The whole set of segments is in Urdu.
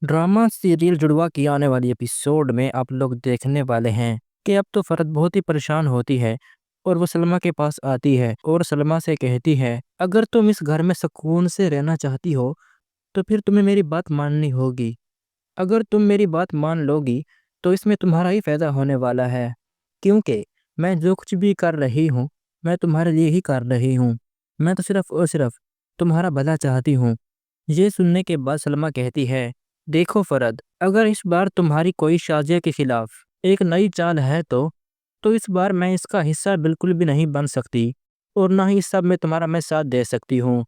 ڈرامہ سیریل جڑوا کی آنے والی ایپیسوڈ میں آپ لوگ دیکھنے والے ہیں کہ اب تو فرد بہت ہی پریشان ہوتی ہے اور وہ سلمیٰ کے پاس آتی ہے اور سلمیٰ سے کہتی ہے اگر تم اس گھر میں سکون سے رہنا چاہتی ہو تو پھر تمہیں میری بات ماننی ہوگی۔ اگر تم میری بات مان لو گی تو اس میں تمہارا ہی فائدہ ہونے والا ہے، کیونکہ میں جو کچھ بھی کر رہی ہوں میں تمہارے لیے ہی کر رہی ہوں، میں تو صرف اور صرف تمہارا بھلا چاہتی ہوں۔ یہ سننے کے بعد سلمیٰ کہتی ہے دیکھو فرد، اگر اس بار تمہاری کوئی شازیہ کے خلاف ایک نئی چال ہے تو اس بار میں اس کا حصہ بالکل بھی نہیں بن سکتی اور نہ ہی اس سب میں تمہارا میں ساتھ دے سکتی ہوں۔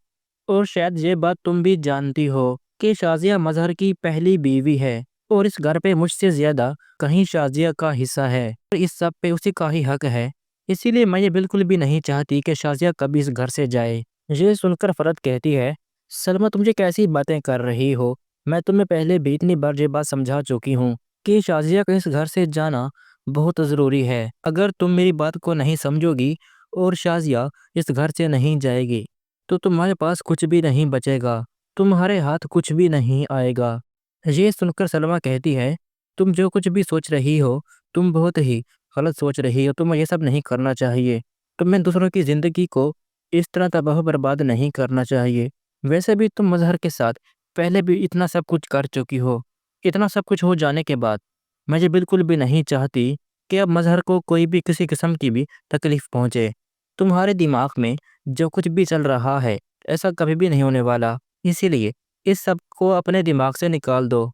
اور شاید یہ بات تم بھی جانتی ہو کہ شازیہ مظہر کی پہلی بیوی ہے اور اس گھر پہ مجھ سے زیادہ کہیں شازیہ کا حصہ ہے اور اس سب پہ اسی کا ہی حق ہے، اسی لیے میں یہ بالکل بھی نہیں چاہتی کہ شازیہ کبھی اس گھر سے جائے۔ یہ سن کر فرد کہتی ہے سلمیٰ تم یہ کیسی باتیں کر رہی ہو، میں تمہیں پہلے بھی اتنی بار یہ بات سمجھا چکی ہوں کہ شازیہ کا اس گھر سے جانا بہت ضروری ہے۔ اگر تم میری بات کو نہیں سمجھو گی اور شازیہ اس گھر سے نہیں جائے گی تو تمہارے پاس کچھ بھی نہیں بچے گا، تمہارے ہاتھ کچھ بھی نہیں آئے گا۔ یہ سن کر سلمیٰ کہتی ہے تم جو کچھ بھی سوچ رہی ہو تم بہت ہی غلط سوچ رہی ہو، تمہیں یہ سب نہیں کرنا چاہیے، تمہیں دوسروں کی زندگی کو اس طرح تباہ برباد نہیں کرنا چاہیے۔ ویسے بھی تم مظہر کے ساتھ پہلے بھی اتنا سب کچھ کر چکی ہو، اتنا سب کچھ ہو جانے کے بعد میں یہ بالکل بھی نہیں چاہتی کہ اب مظہر کو کوئی بھی کسی قسم کی بھی تکلیف پہنچے۔ تمہارے دماغ میں جو کچھ بھی چل رہا ہے ایسا کبھی بھی نہیں ہونے والا، اسی لیے اس سب کو اپنے دماغ سے نکال دو۔